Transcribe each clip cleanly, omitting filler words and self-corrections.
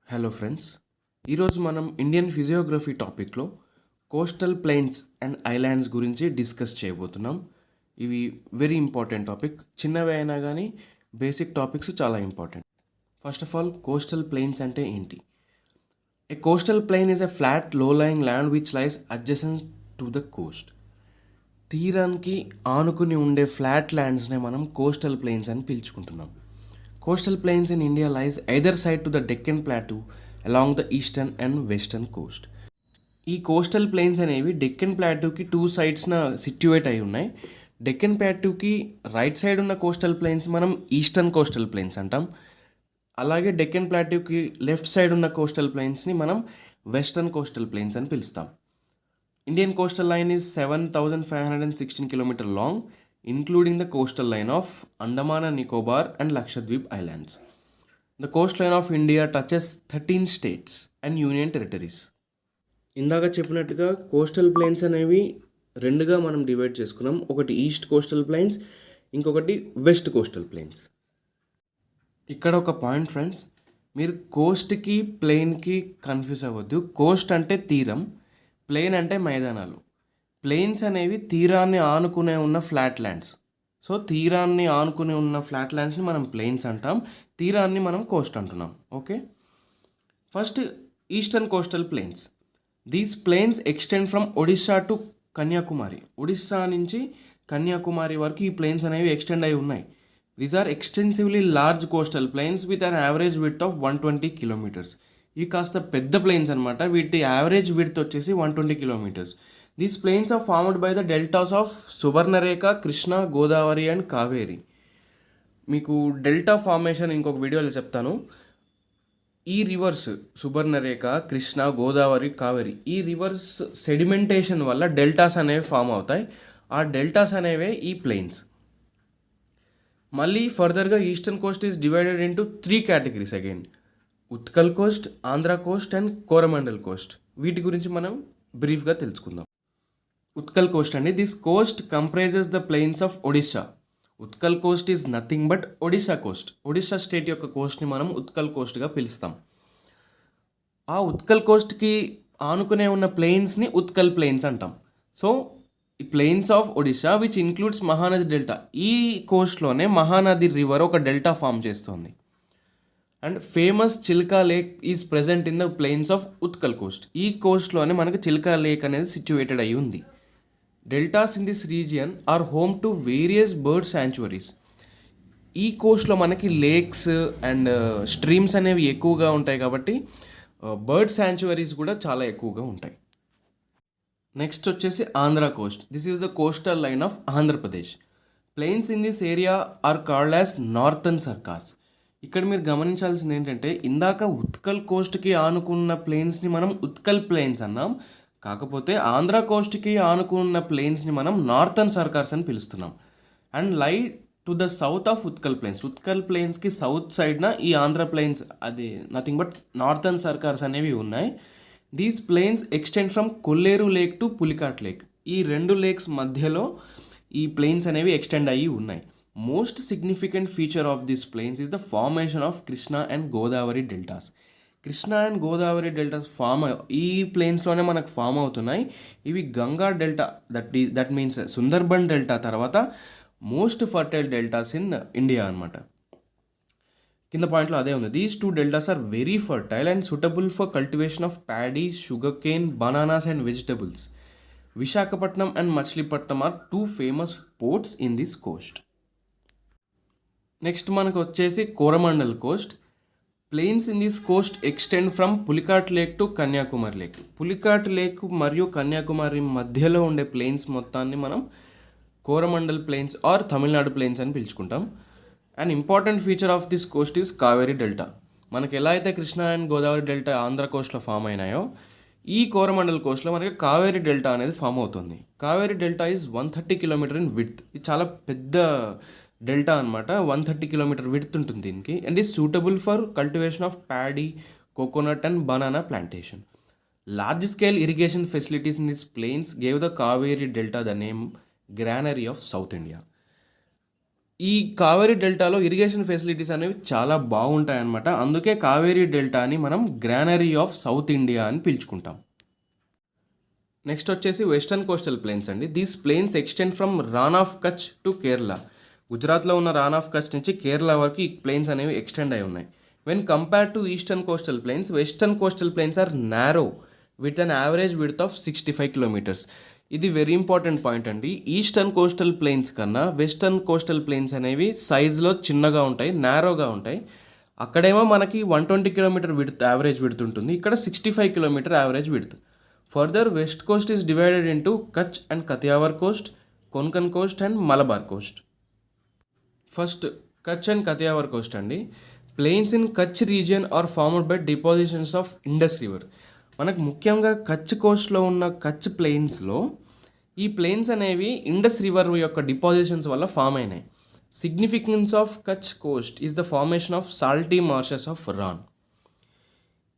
Hello friends, ఈరోజు మనం Indian physiography టాపిక్లో కోస్టల్ ప్లెయిన్స్ అండ్ ఐలాండ్స్ గురించి డిస్కస్ చేయబోతున్నాం. ఇవి వెరీ ఇంపార్టెంట్ టాపిక్. చిన్నవి అయినా కానీ బేసిక్ టాపిక్స్ చాలా important. First of all, coastal plains అంటే ఏంటి? A coastal plain is a flat low lying land which lies adjacent to the coast. తీరానికి ఆనుకుని ఉండే ఫ్లాట్ ల్యాండ్స్నే మనం కోస్టల్ ప్లెయిన్స్ అని పిలుచుకుంటున్నాం. Coastal plains in India lies either side to the Deccan Plateau along the eastern and western coast. ఈ coastal plains అనేవి డెక్కన్ ప్లాటూకి టూ సైడ్స్న సిట్యువేట్ అయి ఉన్నాయి. డెక్కన్ ప్లాటూకి రైట్ సైడ్ ఉన్న కోస్టల్ ప్లెయిన్స్ మనం ఈస్టర్న్ కోస్టల్ ప్లెయిన్స్ అంటాం. అలాగే డెక్కన్ ప్లాటూకి లెఫ్ట్ సైడ్ ఉన్న కోస్టల్ ప్లెయిన్స్ని మనం వెస్టర్న్ కోస్టల్ ప్లెయిన్స్ అని పిలుస్తాం. Indian coastal line is 7,516 kilometre long, including the coastal line of Andaman and Nicobar and Lakshadweep Islands. The coastline of India touches 13 states and union territories. ఇందాక చెప్పినట్టుగా coastal plains అనేవి రెండుగా మనం divide చేసుకున్నాం. ఒకటి east coastal plains, ఇంకొకటి west coastal plains. ఇక్కడ ఒక పాయింట్ ఫ్రెండ్స్, మీరు కోస్ట్కి ప్లెయిన్కి కన్ఫ్యూజ్ అవ్వద్దు. కోస్ట్ అంటే తీరం, ప్లెయిన్ అంటే మైదానాలు. ప్లెయిన్స్ అనేవి తీరాన్ని ఆనుకునే ఉన్న ఫ్లాట్ ల్యాండ్స్. సో తీరాన్ని ఆనుకుని ఉన్న ఫ్లాట్ ల్యాండ్స్ని మనం ప్లెయిన్స్ అంటాం, తీరాన్ని మనం కోస్ట్ అంటున్నాం. Okay, first eastern coastal plains. These plains extend from Odisha to Kanyakumari. Odisha నుంచి కన్యాకుమారి వరకు ఈ ప్లెయిన్స్ అనేవి ఎక్స్టెండ్ అయి ఉన్నాయి. These are extensively large coastal plains with an average width of 120 kilometres. ఇవి కాస్త పెద్ద ప్లెయిన్స్ అనమాట. వీటి యావరేజ్ విడ్త్ వచ్చేసి 120 kilometres. These plains are formed by the deltas of Subarnarekha, Krishna, Godavari and Kaveri. మీకు డెల్టా ఫార్మేషన్ ఇంకొక వీడియోలో చెప్తాను. ఈ రివర్స్ సుబర్ణరేఖ, కృష్ణ, గోదావరి, కావేరి, ఈ రివర్స్ సెడిమెంటేషన్ వల్ల డెల్టాస్ అనేవి ఫామ్ అవుతాయి. ఆ డెల్టాస్ అనేవే ఈ ప్లెయిన్స్. మళ్ళీ ఫర్దర్గా eastern Coast is divided into 3 categories again: Utkal Coast, Andhra Coast and Coromandel Coast. వీటి గురించి మనం బ్రీఫ్గా తెలుసుకుందాం. ఉత్కల్ కోస్ట్ అండి. This Coast comprises the plains of Odisha. Utkal Coast is nothing but Odisha Coast. Odisha state యొక్క కోస్ట్ని మనం ఉత్కల్ కోస్ట్గా పిలుస్తాం. ఆ ఉత్కల్ కోస్ట్కి ఆనుకునే ఉన్న ప్లెయిన్స్ని ఉత్కల్ ప్లెయిన్స్ అంటాం. సో ఈ plains of Odisha which includes Mahanadi delta. ఈ కోస్ట్లోనే మహానది రివర్ ఒక డెల్టా ఫామ్ చేస్తుంది. And famous Chilika lake is present in the plains of Utkal coast. ఈ కోస్ట్లోనే మనకు చిల్కా లేక్ అనేది సిచ్యువేటెడ్ అయి ఉంది. Deltas in this region are home to various bird sanctuaries. ఈ కోస్ట్లో మనకి లేక్స్ అండ్ స్ట్రీమ్స్ అనేవి ఎక్కువగా ఉంటాయి కాబట్టి బర్డ్ శాంచువరీస్ కూడా చాలా ఎక్కువగా ఉంటాయి. నెక్స్ట్ వచ్చేసి Andhra coast. This is the coastal line of Andhra Pradesh. Plains in this area are called as northern Circars. ఇక్కడ మీరు గమనించాల్సింది ఏంటంటే, ఇందాక ఉత్కల్ కోస్ట్కి ఆనుకున్న ప్లెయిన్స్ని మనం ఉత్కల్ ప్లెయిన్స్ అన్నాం. కాకపోతే ఆంధ్ర కోస్ట్కి ఆనుకున్న ప్లెయిన్స్ని మనం నార్థన్ సర్కార్స్ అని పిలుస్తున్నాం. And lie to the south of Utkal plains. ఉత్కల్ ప్లెయిన్స్కి సౌత్ సైడ్న ఈ ఆంధ్ర ప్లెయిన్స్, అది నథింగ్ బట్ నార్థన్ సర్కార్స్ అనేవి ఉన్నాయి. These plains extend from Kolleru lake to Pulicat lake. ఈ రెండు లేక్స్ మధ్యలో ఈ ప్లెయిన్స్ అనేవి ఎక్స్టెండ్ అయ్యి ఉన్నాయి. Most significant feature of this plains is the formation of Krishna and Godavari deltas. Krishna and Godavari deltas ఈ ప్లెయిన్స్లోనే మనకు ఫామ్ అవుతున్నాయి. ఇవి Ganga delta, that means Sundarban delta తర్వాత most fertile deltas in India అనమాట. కింద పాయింట్లో అదే ఉంది. These 2 deltas are very fertile and suitable for cultivation of paddy, sugar cane, bananas and vegetables. Visakhapatnam and Machilipatnam are 2 famous ports in this coast. Next మనకు వచ్చేసి Coromandel coast. Plains in this coast extend from Pulicat lake to Kanyakumari lake. Pulicat lake మరియు కన్యాకుమారి మధ్యలో ఉండే plains మొత్తాన్ని మనం Coromandel plains or Tamil Nadu plains అని పిలుచుకుంటాం. And important feature of this coast is Kaveri delta. మనకి ఎలా అయితే కృష్ణా అండ్ గోదావరి డెల్టా ఆంధ్ర కోస్ట్లో ఫామ్ అయినాయో, ఈ కోరమండల్ కోస్ట్లో మనకి కావేరీ డెల్టా అనేది ఫామ్ అవుతుంది. Kaveri delta is 130 kilometre in width. ఇది చాలా పెద్ద డెల్టా అనమాట. 130 కిలోమీటర్ విడ్త్ ఉంటుంది దీనికి. And is suitable for cultivation of paddy, coconut and banana plantation. Large scale irrigation facilities in this plains gave the Kaveri delta the name granary of south India. ఈ కావేరీ డెల్టాలో irrigation facilities అనేవి చాలా బాగుంటాయన్నమాట. అందుకే కావేరీ డెల్టాని మనం granary of south India అని పిలుచుకుంటాం. Next వచ్చేసి western coastal plains అండి. These plains extend from Rann of Kutch to Kerala. గుజరాత్లో ఉన్న రాన్ ఆఫ్ కచ్ నుంచి కేరళ వరకు ఈ ప్లెయిన్స్ అనేవి ఎక్స్టెండ్ అయి ఉన్నాయి. When compare to eastern coastal plains, western coastal plains are narrow with an average width of 65 kilometres. ఇది వెరీ ఇంపార్టెంట్ పాయింట్ అండి. ఈస్టర్న్ కోస్టల్ ప్లెయిన్స్ కన్నా వెస్టర్న్ కోస్టల్ ప్లెయిన్స్ అనేవి సైజులో చిన్నగా ఉంటాయి, నారోగా ఉంటాయి. అక్కడేమో మనకి 120 కిలోమీటర్ విడ్త్ యావరేజ్ విడ్త్ ఉంటుంది, ఇక్కడ 65 kilometre average width. Further west coast is divided into Kutch and Kathiawar coast, Konkan coast and Malabar coast. First Kutch and Kathiawar coast అండి. Plains in Kutch region are formed by depositions of Indus river. మనకు ముఖ్యంగా కచ్ కోస్ట్లో ఉన్న కచ్ ప్లెయిన్స్లో ఈ ప్లెయిన్స్ అనేవి Indus river యొక్క depositions వల్ల ఫామ్ అయినాయి. Significance of Kutch coast is the formation of salty marshes of Rann.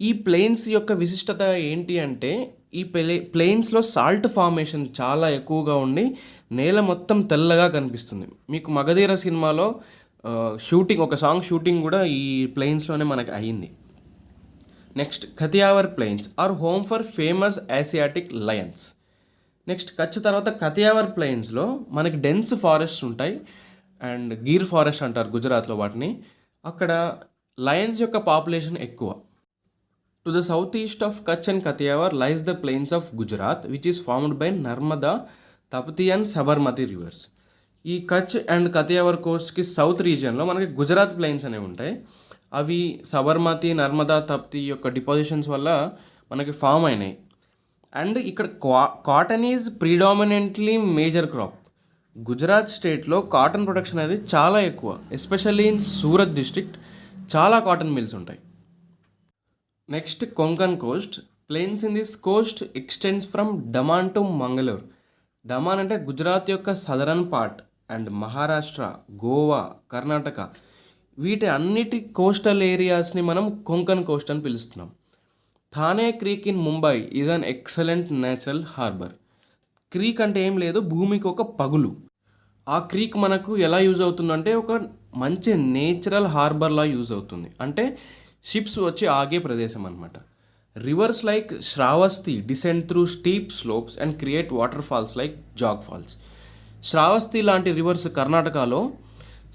ఈ ప్లెయిన్స్ యొక్క విశిష్టత ఏంటి అంటే ఈ ప్లెయిన్స్లో సాల్ట్ ఫార్మేషన్ చాలా ఎక్కువగా ఉండి నేల మొత్తం తెల్లగా కనిపిస్తుంది. మీకు మగధీర సినిమాలో ఒక సాంగ్ షూటింగ్ కూడా ఈ ప్లెయిన్స్లోనే మనకి అయ్యింది. Next Kathiawar plains are home for famous Asiatic lions. Next Kutch తర్వాత కతియావర్ ప్లెయిన్స్లో మనకి డెన్స్ ఫారెస్ట్స్ ఉంటాయి అండ్ గీర్ ఫారెస్ట్ అంటారు గుజరాత్లో వాటిని. అక్కడ లయన్స్ యొక్క పాపులేషన్ ఎక్కువ. To the south east of Kutch and Kathiawar lies the plains of Gujarat which is formed by Narmada, Tapati and Sabarmati rivers. ఈ కచ్ అండ్ కతియావర్ కోస్ట్కి సౌత్ రీజియన్లో మనకి గుజరాత్ ప్లెయిన్స్ అనేవి ఉంటాయి. అవి సబర్మతి, నర్మదా, తప్తి యొక్క డిపాజిషన్స్ వల్ల మనకి ఫామ్ అయినాయి. అండ్ ఇక్కడ cotton is predominantly major crop. Gujarat స్టేట్లో కాటన్ ప్రొడక్షన్ అనేది చాలా ఎక్కువ. ఎస్పెషల్లీ ఇన్ సూరత్ డిస్ట్రిక్ట్ చాలా కాటన్ మిల్స్ ఉంటాయి. Next Konkan coast. Plains in this coast extends from Daman to Mangaluru. Daman అంటే గుజరాత్ యొక్క southern part and Maharashtra, Goa, Karnataka వీటి అన్నిటి కోస్టల్ ఏరియాస్ని మనం కొంకన్ కోస్ట్ అని పిలుస్తున్నాం. Thane creek in Mumbai is an excellent natural harbour. Creek అంటే ఏం లేదు, భూమికి ఒక పగులు. ఆ క్రీక్ మనకు ఎలా యూజ్ అవుతుందంటే ఒక మంచి నేచురల్ హార్బర్లా యూజ్ అవుతుంది. అంటే షిప్స్ వచ్చి ఆగే ప్రదేశం అనమాట. Rivers like Shravasti descend through steep slopes and create water falls like Jog falls. Shravasti లాంటి రివర్స్ కర్ణాటకలో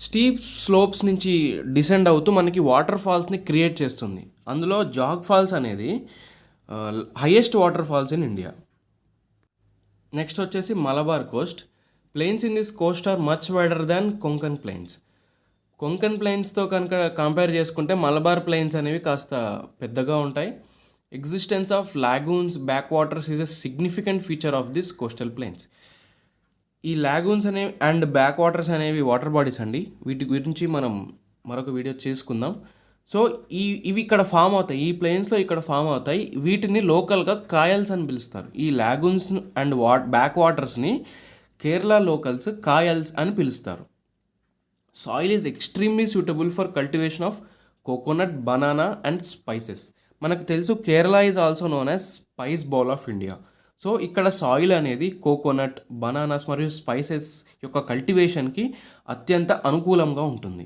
స్టీప్ స్లోప్స్ నుంచి డిసెండ్ అవుతూ మనకి వాటర్ ఫాల్స్ని క్రియేట్ చేస్తుంది. అందులో జాగ్ ఫాల్స్ అనేది highest water falls in India. Next వచ్చేసి Malabar coast. Plains in this coast are much wider than Konkan plains. Konkan ప్లెయిన్స్తో కనుక కంపేర్ చేసుకుంటే మలబార్ ప్లెయిన్స్ అనేవి కాస్త పెద్దగా ఉంటాయి. Existence of lagoons, back waters is a significant feature of this coastal plains. ఈ lagoons అనేవి అండ్ బ్యాక్ వాటర్స్ అనేవి వాటర్ బాడీస్ అండి. వీటి గురించి మనం మరొక వీడియో చేసుకుందాం. సో ఇవి ఇక్కడ ఫామ్ అవుతాయి, ఈ ప్లెయిన్స్లో ఇక్కడ ఫామ్ అవుతాయి. వీటిని లోకల్గా కాయల్స్ అని పిలుస్తారు. ఈ లాగూన్స్ అండ్ బ్యాక్ వాటర్స్ని కేరళ లోకల్స్ కాయల్స్ అని పిలుస్తారు. Soil is extremely suitable for cultivation of coconut, banana and spices. మనకు తెలుసు Kerala is also known as spice bowl of India. So ఇక్కడ సాయిల్ అనేది కోకోనట్, బనానాస్ మరియు స్పైసెస్ యొక్క కల్టివేషన్కి అత్యంత అనుకూలంగా ఉంటుంది.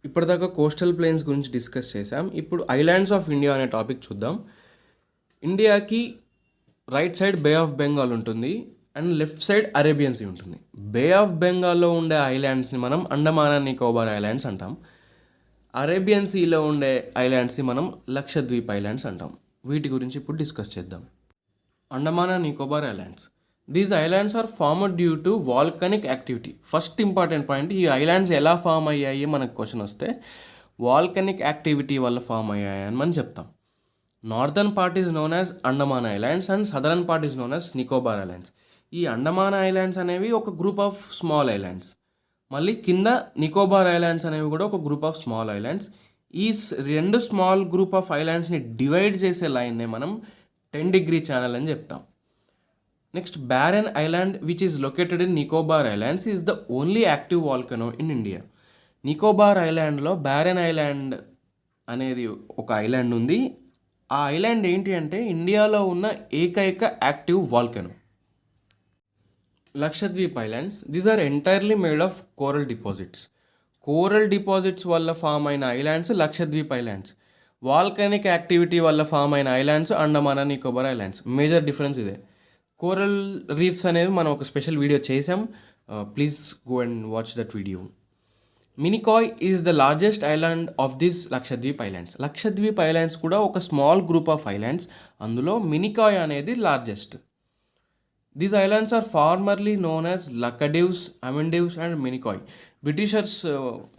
ఇప్పటిదాకా కోస్టల్ ప్లెయిన్స్ గురించి డిస్కస్ చేసాం. ఇప్పుడు ఐలాండ్స్ ఆఫ్ ఇండియా అనే టాపిక్ చూద్దాం. ఇండియాకి right side bay of Bengal ఉంటుంది and left side Arabian sea ఉంటుంది. బే ఆఫ్ బెంగాల్లో ఉండే ఐలాండ్స్ని మనం అండమాన్ అండ్ నికోబార్ ఐలాండ్స్ అంటాం. అరేబియన్ సీలో ఉండే ఐలాండ్స్ని మనం లక్షద్వీప్ ఐలాండ్స్ అంటాం. వీటి గురించి ఇప్పుడు డిస్కస్ చేద్దాం. Andaman and Nicobar islands. These islands are formed due to volcanic activity. First important point, ఈ ఐలాండ్స్ ఎలా ఫామ్ అయ్యాయి మనకు క్వశ్చన్ వస్తే వాల్కనిక్ యాక్టివిటీ వల్ల ఫామ్ అయ్యాయి అని మనం చెప్తాం. Northern part is known as Andaman islands and southern part is known as Nicobar islands. ఈ అండమాన్ ఐలాండ్స్ అనేవి ఒక గ్రూప్ ఆఫ్ స్మాల్ ఐలాండ్స్. మళ్ళీ కింద నికోబార్ ఐలాండ్స్ అనేవి కూడా ఒక గ్రూప్ ఆఫ్ స్మాల్ ఐలాండ్స్. ఈ రెండు స్మాల్ గ్రూప్ ఆఫ్ ఐలాండ్స్ని డివైడ్ చేసే లైన్నే మనం 10 డిగ్రీ ఛానల్ అని చెప్తాం. Next barren island which is located in Nicobar islands is the only active volcano in India. Nicobar ఐలాండ్లో బ్యారెన్ ఐలాండ్ అనేది ఒక ఐలాండ్ ఉంది. ఆ ఐలాండ్ ఏంటి అంటే ఇండియాలో ఉన్న ఏకైక active volcano. Lakshadweep Islands, these are entirely made of coral deposits. Coral deposits వల్ల ఫామ్ అయిన islands Lakshadweep islands. Volcanic activity వల్ల ఫామ్ అయిన islands Andaman and Nicobar islands. Major difference ఇదే. కోరల్ రీఫ్స్ అనేవి మనం ఒక స్పెషల్ వీడియో చేసాం. Please go and watch that video. Minicoy is the largest island of this Lakshadweep islands. Lakshadweep islands కూడా ఒక స్మాల్ గ్రూప్ ఆఫ్ ఐలాండ్స్. అందులో మినికాయ్ అనేది largest. These islands are formerly known as Laccadives, Amindives and Minicoy. Britishers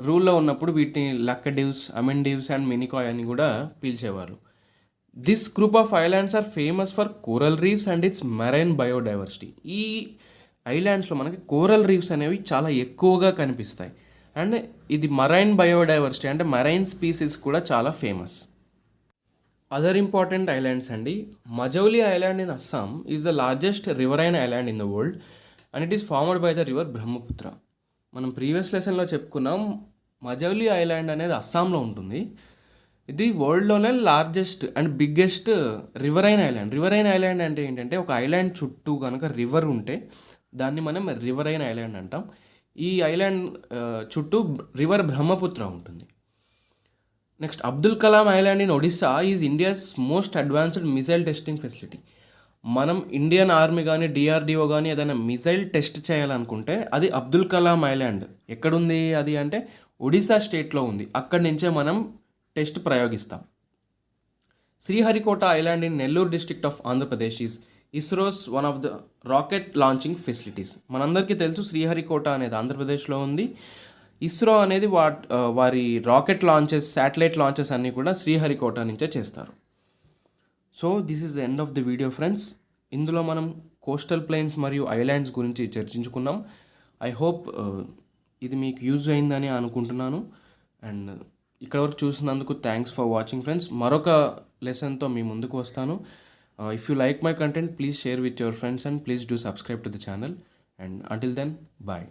రూల్లో ఉన్నప్పుడు వీటిని లక్కడివ్స్, అమెండివ్స్ అండ్ మినికాయ్ అని కూడా పిలిచేవారు. This group of islands are famous for coral reefs and its marine biodiversity. ఈ ఐలాండ్స్లో మనకి కోరల్ రీఫ్స్ అనేవి చాలా ఎక్కువగా కనిపిస్తాయి. అండ్ ఇది మరైన్ బయోడైవర్సిటీ అంటే మరైన్ స్పీసీస్ కూడా చాలా ఫేమస్. అదర్ ఇంపార్టెంట్ ఐలాండ్స్ అండి. Majuli island in Assam is the largest riverine island in the world and it is formed by the river Brahmaputra. మనం ప్రీవియస్ లెసన్లో చెప్పుకున్నాం, మజౌలి ఐలాండ్ అనేది అస్సాంలో ఉంటుంది. ఇది వరల్డ్లోనే largest and biggest riverine island. Riverine island అంటే ఏంటంటే ఒక ఐలాండ్ చుట్టూ కనుక రివర్ ఉంటే దాన్ని మనం రివరైన్ ఐలాండ్ అంటాం. ఈ ఐలాండ్ చుట్టూ రివర్ బ్రహ్మపుత్ర ఉంటుంది. Next, Abdul Kalam island in Odisha is India's most advanced missile testing facility. మనం ఇండియన్ ఆర్మీ కానీ డిఆర్డిఓ కానీ ఏదైనా మిసైల్ టెస్ట్ చేయాలనుకుంటే అది అబ్దుల్ కలాం ఐలాండ్. ఎక్కడుంది అది అంటే ఒడిస్సా స్టేట్లో ఉంది. అక్కడి నుంచే మనం టెస్ట్ ప్రయోగిస్తాం. Sriharikota island in Nellore district of Andhra Pradesh is ISRO's one of the rocket launching facilities. మనందరికీ తెలుసు శ్రీహరికోట అనేది ఆంధ్రప్రదేశ్లో ఉంది. ఇస్రో అనేది వారి రాకెట్ లాంచెస్, శాటిలైట్ లాంచెస్ అన్నీ కూడా శ్రీహరికోట నుంచే చేస్తారు. So this is the end of the video friends. ఇందులో మనం కోస్టల్ ప్లెయిన్స్ మరియు ఐలాండ్స్ గురించి చర్చించుకున్నాం. ఐ హోప్ ఇది మీకు యూజ్ అయిందని అనుకుంటున్నాను. అండ్ ఇక్కడ వరకు చూసినందుకు థ్యాంక్స్ ఫర్ వాచింగ్ ఫ్రెండ్స్. మరొక లెసన్తో మీ ముందుకు వస్తాను. If you like my content, please share with your friends and please do subscribe to the channel. And until then, bye.